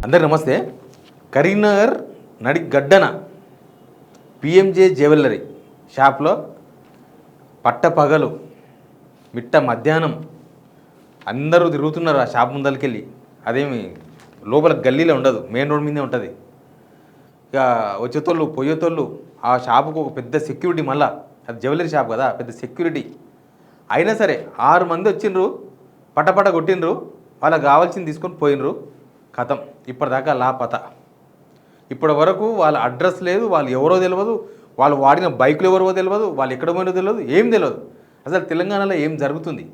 అందరికి నమస్తే. Karimnagar నడిగడ్డన PMJ jewellery షాప్లో పట్టపగలు మిట్ట మధ్యాహ్నం అందరూ తిరుగుతున్నారు ఆ షాప్ ముందరికెళ్ళి. అదేమి లోపల గల్లీలో ఉండదు, మెయిన్ రోడ్ మీదే ఉంటుంది. ఇక వచ్చేతోళ్ళు పోయేతోళ్ళు ఆ షాపుకు ఒక పెద్ద సెక్యూరిటీ, మళ్ళా అది జ్యువెలరీ షాప్ కదా, పెద్ద సెక్యూరిటీ. అయినా సరే 6 మంది వచ్చిండ్రు, పటపట కొట్టిండ్రు, వాళ్ళకి కావాల్సింది తీసుకొని పోయినరు. కథం ఇప్పటిదాకా లాపత. ఇప్పటి వరకు వాళ్ళ అడ్రస్ లేదు, వాళ్ళు ఎవరో తెలియదు, వాళ్ళు వాడిన బైకులు ఎవరో తెలియదు, వాళ్ళు ఎక్కడ పోయినో తెలియదు, ఏం తెలియదు. అసలు తెలంగాణలో ఏం జరుగుతుంది?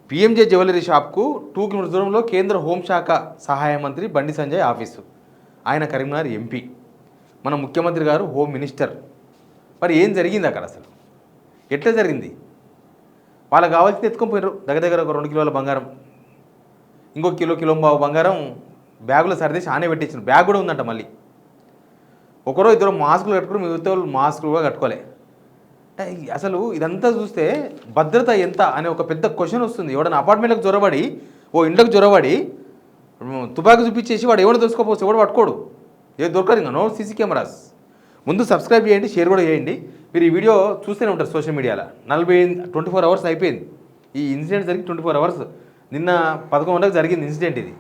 పిఎంజే జ్యువెలరీ షాప్కు 2 కిలోమీటర్ల దూరంలో కేంద్ర హోంశాఖ సహాయ మంత్రి బండి సంజయ్ ఆఫీసు. ఆయన కరీంనగర్ ఎంపీ, మన ముఖ్యమంత్రి గారు హోమ్ మినిస్టర్. మరి ఏం జరిగింది అక్కడ? అసలు ఎట్లా జరిగింది? వాళ్ళకి కావాల్సింది ఎత్తుకొని పోయినారు. దగ్గర ఒక 2 కిలోల బంగారం, ఇంకో కిలో బావు బంగారం బ్యాగులో సరిదేసి ఆనే పెట్టించారు. బ్యాగ్ కూడా ఉందంట. మళ్ళీ ఒకరో ఇద్దరు మాస్కులు కట్టుకుని, మిగతా వాళ్ళు మాస్కులు కూడా కట్టుకోలే. అసలు ఇదంతా చూస్తే భద్రత ఎంత అనే ఒక పెద్ద క్వశ్చన్ వస్తుంది. ఎవడన్నా అపార్ట్మెంట్లకు జొరబడి, ఓ ఇంట్లోకి జొరబడి తుపాకీ చూపించేసి వాడు ఎవడో దొరుకుకోపోతే ఎవడు పట్టుకోడు, ఏది దొరకదు. ఇంకా నో సీసీ కెమెరాస్. ముందు సబ్స్క్రైబ్ చేయండి, షేర్ కూడా చేయండి. మీరు ఈ వీడియో చూస్తూనే ఉంటారు సోషల్ మీడియాలో. 24 అవర్స్ అయిపోయింది ఈ ఇన్సిడెంట్ జరిగి. 24 అవర్స్. నిన్న 11 గంటలకు జరిగింది ఇన్సిడెంట్ ఇది.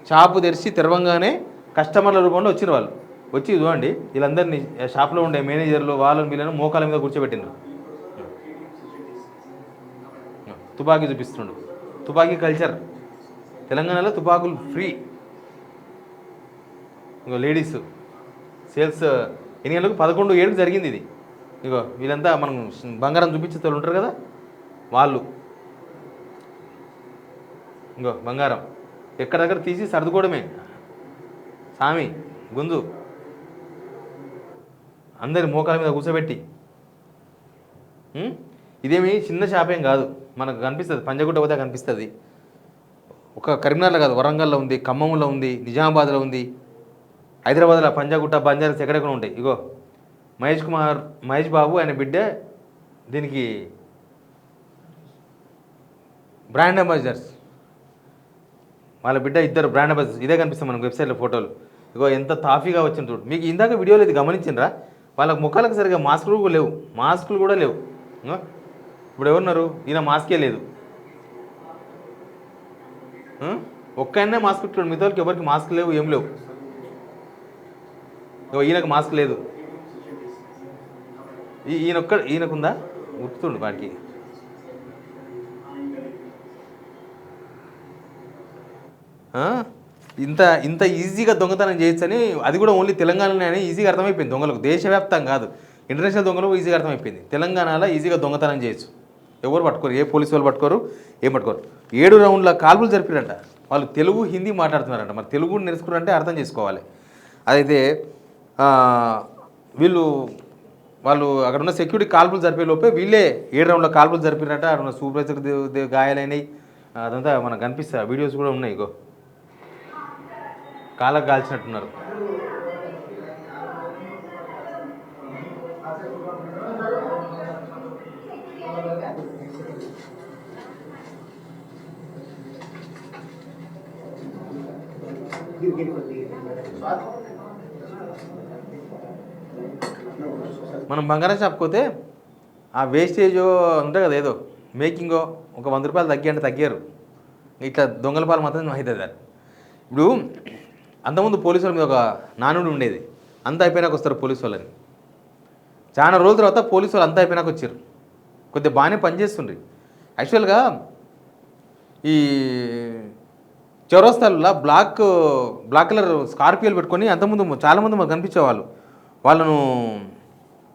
షాపు తెరిచి తెరవంగానే కస్టమర్ల రూపంలో వచ్చిన వాళ్ళు వచ్చి చూడండి, వీళ్ళందరినీ షాప్లో ఉండే మేనేజర్లు వాళ్ళని వీళ్ళని మోకాల మీద కూర్చోబెట్టిండ్రు. తుపాకీ చూపిస్తుండు. తుపాకీ కల్చర్ తెలంగాణలో, తుపాకులు ఫ్రీ. ఇంకో లేడీస్ సేల్స్ ఎన్ని గంటలకు? 11:07 జరిగింది ఇది. ఇగో వీళ్ళంతా మనం బంగారం చూపించే వాళ్ళు ఉంటారు కదా, వాళ్ళు ఇంకో బంగారం ఎక్కడ దగ్గర తీసి సర్దుకోవడమే. సామి గుంజు అందరి మోకాల మీద కూర్చోబెట్టి. ఇదేమి చిన్న షాపేం కాదు, మనకు కనిపిస్తుంది. పంజగుట్ట పోతే కనిపిస్తుంది. ఒక కరీంనగర్లో కాదు, వరంగల్లో ఉంది, ఖమ్మంలో ఉంది, నిజామాబాద్లో ఉంది, హైదరాబాద్లో పంజాగుట్ట, బంజారాస్ ఎక్కడెక్కడ ఉంటాయి. ఇగో మహేష్ బాబు ఆయన బిడ్డ దీనికి బ్రాండ్ అంబాసిడర్స్. వాళ్ళ బిడ్డ ఇద్దరు బ్రాండ్ అంబాసిడర్స్. ఇదే కనిపిస్తుంది మనకు వెబ్సైట్లో ఫోటోలు. ఇగో ఎంత తాఫీగా వచ్చింది చూడు. మీకు ఇందాక వీడియోలో ఇది గమనించిండ్రా? వాళ్ళకి ముఖాలకు సరిగా మాస్కులు కూడా లేవు, మాస్కులు కూడా లేవు. ఇప్పుడు ఎవరున్నారు? ఈయన మాస్కే లేదు. ఒక్కనే మాస్క్ పెట్టుకోండి, మిగతా వాళ్ళకి ఎవరికి మాస్క్ లేవు, ఏం లేవు. ఈయనకు మాస్క్ లేదు. ఈయనకుందా? గుర్తుండు వాడికి. ఇంత ఈజీగా దొంగతనం చేయొచ్చని, అది కూడా ఓన్లీ తెలంగాణలోనే అని ఈజీగా అర్థమైపోయింది దొంగలకు. దేశవ్యాప్తంగా కాదు, ఇంటర్నేషనల్ దొంగలకు ఈజీగా అర్థమైపోయింది. తెలంగాణలో ఈజీగా దొంగతనం చేయొచ్చు. ఎవరు పట్టుకోరు, ఏ పోలీసు వాళ్ళు పట్టుకోరు, ఏం పట్టుకోరు. 7 రౌండ్ల కాల్పులు జరిపిరంట. వాళ్ళు తెలుగు హిందీ మాట్లాడుతున్నారంట. మరి తెలుగు నేర్చుకున్నారంటే అర్థం చేసుకోవాలి. అదైతే వాళ్ళు అక్కడ ఉన్న సెక్యూరిటీ కాల్పులు జరిపే లోపే వీళ్ళే 7 రౌండ్ల కాల్పులు జరిపినట్ట. అక్కడ ఉన్న సూపర్వైజర్ గాయాలైనవి. అదంతా మనకు కనిపిస్తుంది, వీడియోస్ కూడా ఉన్నాయి. ఇగో కాళ్ళకు కాల్చినట్టున్నారు. మనం బంగారం షాప్కి పోతే ఆ వేస్టేజో ఉంటుంది కదా, ఏదో మేకింగో ఒక 100 రూపాయలు తగ్గి అంటే తగ్గారు. ఇట్లా దొంగల పాలు మాత్రం అవుతుంది. ఇప్పుడు అంతకుముందు పోలీసు వాళ్ళ మీద ఒక నానుడు ఉండేది, అంతా అయిపోయినాక వస్తారు పోలీసు వాళ్ళని. చాలా రోజుల తర్వాత పోలీసు వాళ్ళు అంతా అయిపోయినాక వచ్చారు. కొద్దిగా బాగానే పనిచేస్తుండ్రి. యాక్చువల్గా ఈ చౌరస్తాల్లో బ్లాక్ కలర్ స్కార్పియోలు పెట్టుకొని అంతకుముందు చాలామంది మాకు కనిపించేవాళ్ళు. వాళ్ళను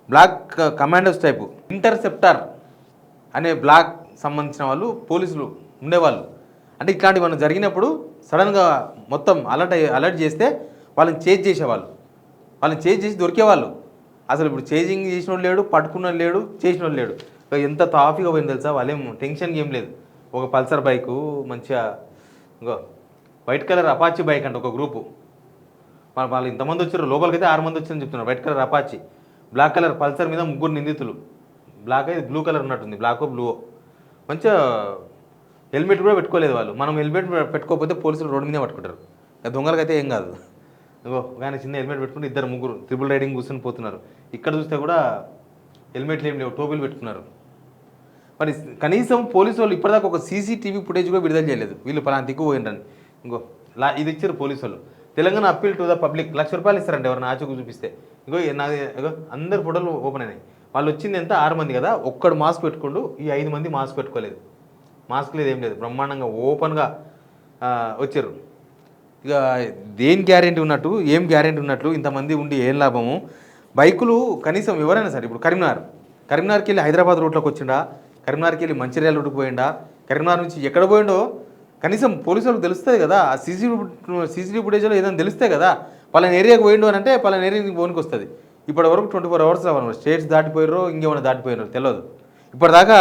బ్లాక్ కమాండోస్ టైపు, ఇంటర్సెప్టర్ అనే బ్లాక్ సంబంధించిన వాళ్ళు పోలీసులు ఉండేవాళ్ళు. అంటే ఇట్లాంటివి మనం జరిగినప్పుడు సడన్గా మొత్తం అలర్ట్ చేస్తే వాళ్ళని చేజ్ చేసేవాళ్ళు, వాళ్ళని చేజ్ చేసి దొరికేవాళ్ళు. అసలు ఇప్పుడు చేజింగ్ చేసిన వాడు లేడు, పట్టుకున్న లేడు, చేసిన వాడు లేడు. ఎంత తాఫీగా పోయింది తెలుసా? వాళ్ళేం టెన్షన్ ఏం లేదు. ఒక పల్సర్ బైకు మంచిగా, ఇంకో వైట్ కలర్ అపాచీ బైక్ అంటే ఒక గ్రూపు. వాళ్ళు ఇంతమంది వచ్చారు, లోపలికైతే 6 మంది వచ్చారని చెప్తున్నారు. White colour Apache, black colour Pulsar మీద 3 నిందితులు. బ్లాక్ అయితే బ్లూ కలర్ ఉన్నట్టుంది, బ్లాకో బ్లూవో. మంచిగా హెల్మెట్ కూడా పెట్టుకోలేదు వాళ్ళు. మనం హెల్మెట్ పెట్టుకోకపోతే పోలీసులు రోడ్డు మీదే పట్టుకుంటారు. దొంగలకైతే ఏం కాదు. ఇగో ఆయన చిన్న హెల్మెట్ పెట్టుకుని ఇద్దరు ముగ్గురు ట్రిపుల్ రైడింగ్ కూర్చొని పోతున్నారు. ఇక్కడ చూస్తే కూడా హెల్మెట్లు ఏం లేవు, టోపీలు పెట్టుకున్నారు. మరి కనీసం పోలీసు వాళ్ళు ఇప్పటిదాకా ఒక సీసీటీవీ ఫుటేజ్ కూడా విడుదల చేయలేదు. వీళ్ళు పలానా దిక్కు పోయిండ్రని. ఇంకో ఇది ఇచ్చారు పోలీసు వాళ్ళు. Telangana appeal to the public ₹1,00,000 ఇస్తారంట ఎవరైనా ఆచూకు చూపిస్తే. ఇగో నాది ఇగో అందరు ఫోటోలు ఓపెన్ అయినాయి. వాళ్ళు వచ్చింది ఎంత 6 మంది కదా, ఒక్కడు మాస్క్ పెట్టుకోండు, ఈ 5 మంది మాస్క్ పెట్టుకోలేదు. మాస్క్ లేదు, ఏం లేదు, బ్రహ్మాండంగా ఓపెన్గా వచ్చారు. ఇక దేని గ్యారెంటీ ఉన్నట్టు, ఏం గ్యారెంటీ ఉన్నట్లు, ఇంతమంది ఉండి ఏం లాభము? బైకులు కనీసం ఎవరైనా సరే, ఇప్పుడు కరీంనగర్కి వెళ్ళి హైదరాబాద్ రూట్లోకి వచ్చిండా, కరీంనగర్కి వెళ్ళి మంచిర్యాల రూట్కి పోయిండా, కరీంనగర్ నుంచి ఎక్కడ పోయిండో కనీసం పోలీసులకు తెలుస్తుంది కదా. ఆ సీసీటీవీ ఫుటేజ్లో ఏదైనా తెలుస్తే కదా పలానా ఏరియాకి పోయిండు అని అంటే పలానా ఏరియాకి ఫోన్కి వస్తుంది. ఇప్పటి వరకు 24 అవర్స్ అవ్వను, స్టేట్స్ దాటిపోయారో ఇంకేమైనా దాటిపోయారో తెలియదు. ఇప్పటిదాకా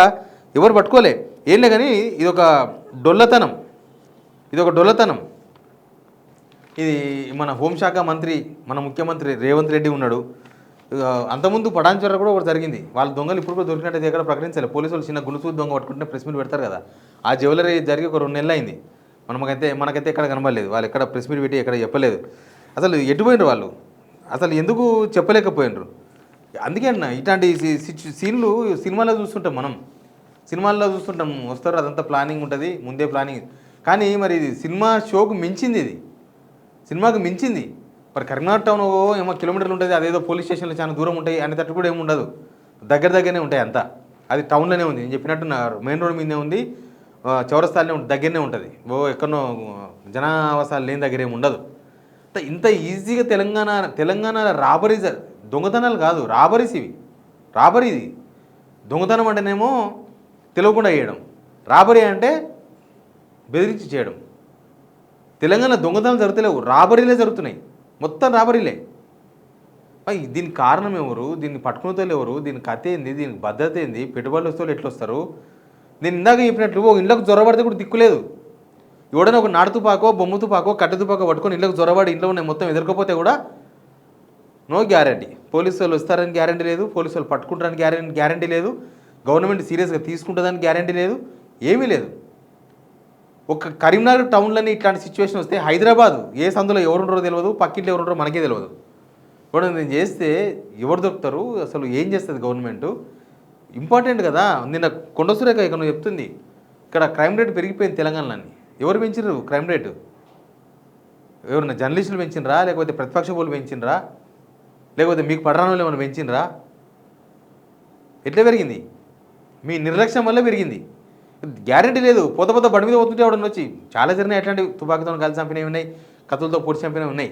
ఎవరు పట్టుకోలే. ఏంలే కానీ ఇదొక డొల్లతనం. ఇది మన హోంశాఖ మంత్రి, మన ముఖ్యమంత్రి రేవంత్ రెడ్డి ఉన్నాడు. అంతకుముందు పడాంచర కూడా ఒకటి జరిగింది. వాళ్ళ దొంగలు ఇప్పుడు కూడా దొరికినట్టు ఎక్కడ ప్రకటించాలి. పోలీసులు చిన్న గులుసూరు దొంగ పట్టుకుంటే ప్రెస్ మీట్ పెడతారు కదా. ఆ జ్యువెలరీ జరిగి ఒక 2 నెలలు అయింది. మనకైతే ఎక్కడ కనబడలేదు. వాళ్ళు ఎక్కడ ప్రెస్ మీట్ పెట్టి ఎక్కడ చెప్పలేదు. అసలు ఎటుపోయినరు వాళ్ళు, అసలు ఎందుకు చెప్పలేకపోయినరు? అందుకే అన్న ఇట్లాంటి సీన్లు సినిమాలో చూస్తుంటాం వస్తారు, అదంతా ప్లానింగ్ ఉంటుంది, ముందే ప్లానింగ్. కానీ మరి ఇది సినిమా షోకు మించింది, ఇది సినిమాకు మించింది. మరి కరీంనగర్ టౌన్ ఏమో కిలోమీటర్లు ఉంటుంది, అదేదో పోలీస్ స్టేషన్లు చాలా దూరం ఉంటాయి అనేటట్టు కూడా ఏమి ఉండదు, దగ్గరనే ఉంటాయి అంతా. అది టౌన్లోనే ఉంది, నేను చెప్పినట్టు మెయిన్ రోడ్ మీదనే ఉంది, చౌరస్తాలనే ఉంటుంది, దగ్గరనే ఉంటుంది. ఎక్కడో జనావాసాలు లేని దగ్గర ఏమి ఉండదు. ఇంత ఈజీగా తెలంగాణ రాబరీస్, దొంగతనాలు కాదు, రాబరీస్ ఇవి. ఇది దొంగతనం అంటేనేమో తెలియకుండా చేయడం, రాబరీ అంటే బెదిరించి చేయడం. తెలంగాణ దొంగతనాలు జరుగుతలేవు, రాబరీలే జరుగుతున్నాయి, మొత్తం రాబరీలే. దీనికి కారణం ఎవరు? దీన్ని పట్టుకునేతోళ్ళు ఎవరు? దీని కథ ఏంది? దీనికి భద్రత ఏంది? పెట్టుబడులు వస్తే ఎట్లా వస్తారు? నేను ఇందాక చెప్పినట్లు ఒక ఇళ్ళకు జ్వరపడితే కూడా దిక్కులేదు. ఎవడైనా ఒక నాటు తుపాకో, బొమ్మ తుపాకో, కట్టె తుపాకో పట్టుకొని ఇళ్ళకు జ్వరపడి ఇంట్లో ఉన్న మొత్తం ఎదుర్కపోతే కూడా నో గ్యారంటీ. పోలీసు వాళ్ళు వస్తారని గ్యారంటీ లేదు, పోలీసు వాళ్ళు పట్టుకుంటారని గ్యారంటీ లేదు, గవర్నమెంట్ సీరియస్గా తీసుకుంటుందని గ్యారంటీ లేదు, ఏమీ లేదు. ఒక కరీంనగర్ టౌన్లోనే ఇట్లాంటి సిచ్యువేషన్ వస్తే హైదరాబాద్ ఏ సందులో ఎవరుంటారో తెలియదు, పక్కింట్లో ఎవరుంటారో మనకే తెలియదు. ఇప్పుడు నేను చేస్తే ఎవరు దొరుకుతారు? అసలు ఏం చేస్తుంది గవర్నమెంట్? ఇంపార్టెంట్ కదా. నిన్న కొండ సురేఖ ఇక్కడ చెప్తుంది, ఇక్కడ క్రైమ్ రేట్ పెరిగిపోయింది తెలంగాణలోని. ఎవరు పెంచినారు క్రైమ్ రేటు? ఎవరన్నా జర్నలిస్టులు పెంచినరా, లేకపోతే ప్రతిపక్ష వాళ్ళు పెంచినరా, లేకపోతే మీకు పడరాని ఏమైనా పెంచినరా? ఎట్లా పెరిగింది? మీ నిర్లక్ష్యం వల్ల పెరిగింది. గ్యారంటీ లేదు. పోత బండి మీద పోతుంటే ఎవడన్నా వచ్చి చాలా జరిగినాయి, ఎట్లాంటి తుపాకీతో కలిసి చంపినవి ఉన్నాయి, కత్తులతో పొడి చంపినవి ఉన్నాయి.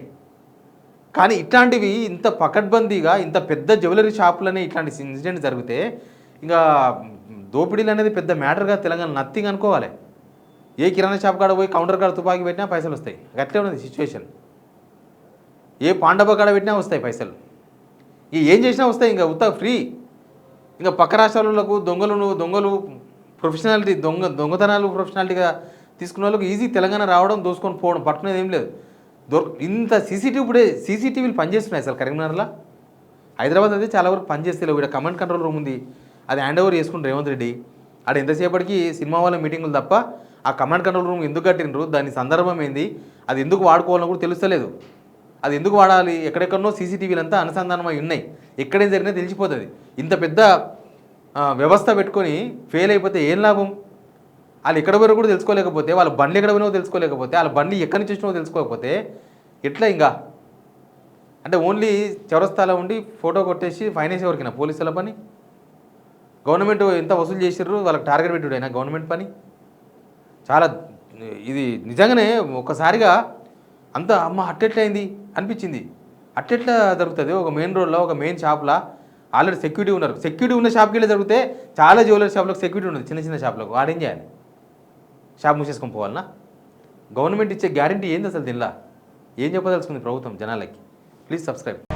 కానీ ఇట్లాంటివి ఇంత పకడ్బందీగా ఇంత పెద్ద జ్యువెలరీ షాపులనే ఇట్లాంటి ఇన్సిడెంట్ జరిగితే ఇంకా దోపిడీలు అనేది పెద్ద మ్యాటర్గా తెలంగాణ నథింగ్ అనుకోవాలి. ఏ కిరాణా షాప్ కాడ పోయి కౌంటర్ కాడ తుపాకీ పెట్టినా పైసలు వస్తాయి, అట్లే ఉన్నది సిచ్యువేషన్. ఏ పాండవ కాడ పెట్టినా వస్తాయి పైసలు, ఏం చేసినా వస్తాయి, ఇంకా ఉత్త ఫ్రీ. ఇంకా పక్క రాష్ట్రాలకు దొంగలు ప్రొఫెషనాలిటీ, దొంగతనాలు ప్రొఫెషనాలిటీగా తీసుకున్న వాళ్ళకి ఈజీ తెలంగాణ రావడం, దోసుకొని పోవడం, పట్టుకునేది ఏం లేదు. ఇంత సీసీటీవీలు పనిచేస్తున్నాయి అసలు కరీంనగర్లో. హైదరాబాద్ అయితే చాలా వరకు పనిచేస్తే ఇక్కడ కమాండ్ కంట్రోల్ రూమ్ ఉంది, అది హ్యాండ్ ఓవర్ చేసుకుంటారు రేవంత్ రెడ్డి. ఆడ ఎంతసేపటికి సినిమా వాళ్ళ మీటింగులు తప్ప ఆ కమాండ్ కంట్రోల్ రూమ్ ఎందుకు కట్టినరు, దాని సందర్భం ఏంది, అది ఎందుకు వాడుకోవాలని కూడా తెలుస్తలేదు. అది ఎందుకు వాడాలి? ఎక్కడెక్కడనో సీసీటీవీలు అంతా అనుసంధానమై ఉన్నాయి, ఎక్కడేం జరిగినా తెలిసిపోతుంది. ఇంత పెద్ద వ్యవస్థ పెట్టుకొని ఫెయిల్ అయిపోతే ఏం లాభం? వాళ్ళు ఎక్కడ పోయినా కూడా తెలుసుకోలేకపోతే, వాళ్ళ బండ్లు ఎక్కడ పోయినా తెలుసుకోలేకపోతే, వాళ్ళ బండి ఎక్కడి నుంచి వచ్చినో తెలుసుకోకపోతే ఎట్లా? ఇంకా అంటే ఓన్లీ చౌరస్తాలో ఉండి ఫోటో కొట్టేసి ఫైన్ వేసే వరకునా పోలీసుల పని? గవర్నమెంట్ ఎంత వసూలు చేసిర్రు, వాళ్ళకి టార్గెట్ పెట్టుడైనా గవర్నమెంట్ పని? చాలా ఇది నిజంగానే ఒక్కసారిగా అంత అమ్మ అట్టెట్లయింది అనిపించింది. అట్టెట్లా జరుగుతుంది? ఒక మెయిన్ రోడ్లో ఒక మెయిన్ షాప్లో ఆల్రెడీ సెక్యూరిటీ ఉన్నారు, సెక్యూరిటీ ఉన్న షాప్కి వెళ్ళి జరిగితే చాలా జ్యువెలరీ షాప్లకు సెక్యూరిటీ ఉన్నది, చిన్న షాప్లకు ఆడేం చేయాలి? షాప్ మూసేసుకొని పోవాలన్నా? గవర్నమెంట్ ఇచ్చే గ్యారంటీ ఏంది అసలు? దీనిలా ఏం చెప్పదలుచుకుంది ప్రభుత్వం జనాలకి? Please subscribe.